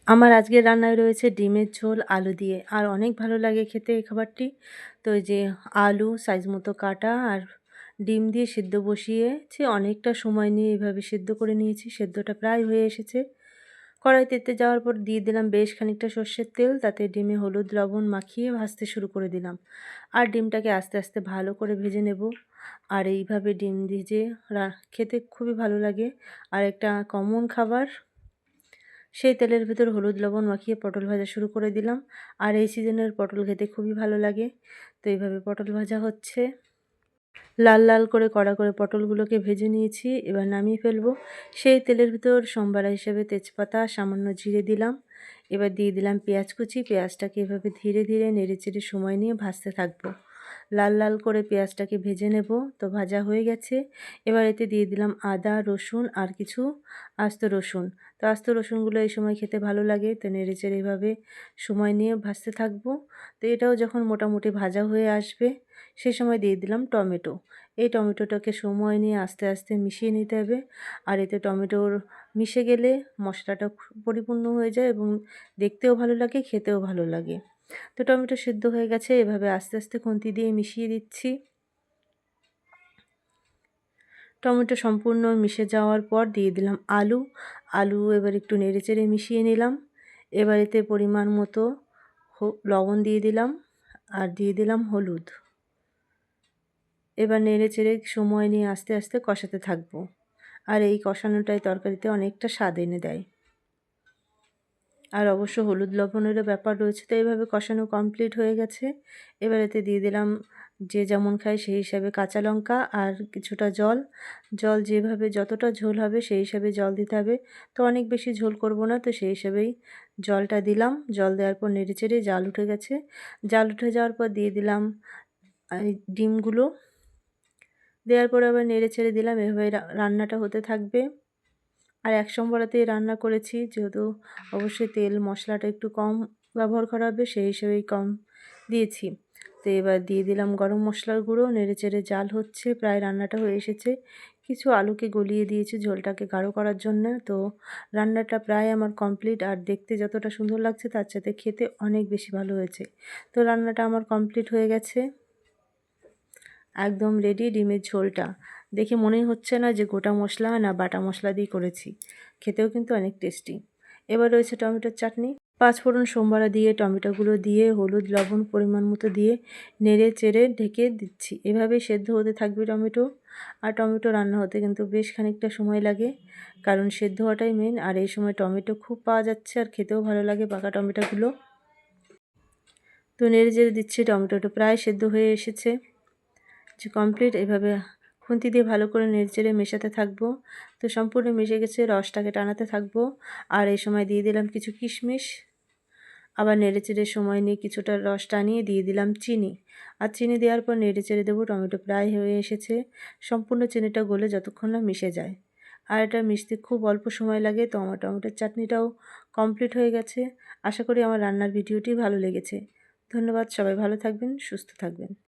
আমার আজকের রান্নায় রয়েছে ডিমের ঝোল আলু দিয়ে। আর অনেক ভালো লাগে খেতে এই খাবারটি। তো এই যে আলু সাইজ মতো কাটা আর ডিম দিয়ে সিদ্ধ বসিয়েছি। অনেকটা সময় নিয়ে এভাবে সিদ্ধ করে নিয়েছি। সেদ্ধটা প্রায় হয়ে এসেছে। কড়াইতে যাওয়ার পর দিয়ে দিলাম বেশ খানিকটা সর্ষের তেল। তাতে ডিমে হলুদ লবণ মাখিয়ে ভাজতে শুরু করে দিলাম। আর ডিমটাকে আস্তে আস্তে ভালো করে ভেজে নেব। আর এইভাবে ডিম ভেজে খেতে খুবই ভালো লাগে। আর একটা কমন খাবার। সেই তেলের ভেতর হলুদ লবণ মাখিয়ে পটল ভাজা শুরু করে দিলাম। আর এই সিজনের পটল খেতে খুবই ভালো লাগে। তো এইভাবে পটল ভাজা হচ্ছে। লাল লাল করে কড়া করে পটলগুলোকে ভেজে নিয়েছি। এবার নামিয়ে ফেলবো। সেই তেলের ভিতর সম্বারা হিসেবে তেজপাতা, সামান্য জিরে দিলাম। এবার দিয়ে দিলাম পেঁয়াজ কুচি। পেঁয়াজটাকে এভাবে ধীরে ধীরে নেড়েচেড়ে সময় নিয়ে ভাজতে থাকবো। লাল লাল করে পেঁয়াজটাকে ভেজে নেব। তো ভাজা হয়ে গেছে। এবার এতে দিয়ে দিলাম আদা, রসুন আর কিছু আস্ত রসুন। তো আস্ত রসুনগুলো এই সময় খেতে ভালো লাগে। তো নেড়েচেড়ে এভাবে সময় নিয়ে ভাজতে থাকবো। তো এটাও যখন মোটামুটি ভাজা হয়ে আসবে, সে সময় দিয়ে দিলাম টমেটো। এই টমেটোটাকে সময় নিয়ে আস্তে আস্তে মিশিয়ে নিতে হবে। আর এতে টমেটোর মিশে গেলে মশলাটা পরিপূর্ণ হয়ে যায় এবং দেখতেও ভালো লাগে, খেতেও ভালো লাগে। তো টমেটো সিদ্ধ হয়ে গেছে। এভাবে আস্তে আস্তে খুন্তি দিয়ে মিশিয়ে দিচ্ছি। টমেটো সম্পূর্ণ মিশে যাওয়ার পর দিয়ে দিলাম আলু। আলু এবার একটু নেড়েচেড়ে মিশিয়ে নিলাম। এবার এতে পরিমাণ মতো লবণ দিয়ে দিলাম আর দিয়ে দিলাম হলুদ। এবার নেড়েচেড়ে সময় নিয়ে আস্তে আস্তে কষাতে থাকবো। আর এই কষানোটাই তরকারিতে অনেকটা স্বাদ এনে দেয়। আর অবশ্য হলুদ লবণেরও ব্যাপার রয়েছে। তো এইভাবে কষানো কমপ্লিট হয়ে গেছে। এবার এতে দিয়ে দিলাম যে যেমন খায় সেই হিসাবে কাঁচা লঙ্কা আর কিছুটা জল। জল যেভাবে যতটা ঝোল হবে সেই হিসাবে জল দিতে হবে। তো অনেক বেশি ঝোল করব না, তো সেই হিসেবেই জলটা দিলাম। জল দেওয়ার পর নেড়েচেড়ে জাল উঠে গেছে। জাল উঠে যাওয়ার পর দিয়ে দিলাম এই ডিমগুলো। দেওয়ার পর আবার নেড়েচেড়ে দিলাম। এভাবে রান্নাটা হতে থাকবে। আর এক সম্বরাতেই রান্না করেছি, যেহেতু অবশ্যই তেল মশলাটা একটু কম ব্যবহার করা হবে, সেই হিসেবেই কম দিয়েছি। তো এবার দিয়ে দিলাম গরম মশলার গুঁড়ো। নেড়েচেড়ে জাল হচ্ছে, প্রায় রান্নাটা হয়ে এসেছে। কিছু আলুকে গলিয়ে দিয়েছি ঝোলটাকে গাঢ় করার জন্য। তো রান্নাটা প্রায় আমার কমপ্লিট। আর দেখতে যতটা সুন্দর লাগছে তার সাথে খেতে অনেক বেশি ভালো হয়েছে। তো রান্নাটা আমার কমপ্লিট হয়ে গেছে। একদম রেডি ডিমের ঝোলটা। দেখে মনেই হচ্ছে না যে গোটা মশলা না বাটা মশলা দিয়ে করেছি। খেতেও কিন্তু অনেক টেস্টি। এবার রয়েছে টমেটোর চাটনি। পাঁচফোড়ন সোমবারা দিয়ে টমেটোগুলো দিয়ে হলুদ লবণ পরিমাণ মতো দিয়ে নেড়ে চেড়ে ঢেকে দিচ্ছি। এভাবেই সেদ্ধ হতে থাকবে টমেটো। আর টমেটো রান্না হতে কিন্তু বেশ খানিকটা সময় লাগে, কারণ সেদ্ধ হওয়াটাই মেন। আর এই সময় টমেটো খুব পাওয়া যাচ্ছে আর খেতেও ভালো লাগে পাকা টমেটোগুলো। তো নেড়ে চেড়ে দিচ্ছি। টমেটোটা প্রায় সেদ্ধ হয়ে এসেছে, যে কমপ্লিট। এভাবে খুন্তি দিয়ে ভালো করে নেড়েচেড়ে মেশাতে থাকবো। তো সম্পূর্ণ মিশে গেছে, রসটাকে টানাতে থাকবো। আর এই সময় দিয়ে দিলাম কিছু কিশমিশ। আবার নেড়েচেড়ে সময় নিয়ে কিছুটা রস টানিয়ে দিয়ে দিলাম চিনি। আর চিনি দেওয়ার পর নেড়েচেড়ে দেবো। টমেটো প্রায় হয়ে এসেছে। সম্পূর্ণ চিনিটা গলে যতক্ষণ না মিশে যায়। আর এটা মিশতে খুব অল্প সময় লাগে। তো আমার টমেটোর চাটনিটাও কমপ্লিট হয়ে গেছে। আশা করি আমার রান্নার ভিডিওটি ভালো লেগেছে। ধন্যবাদ। সবাই ভালো থাকবেন, সুস্থ থাকবেন।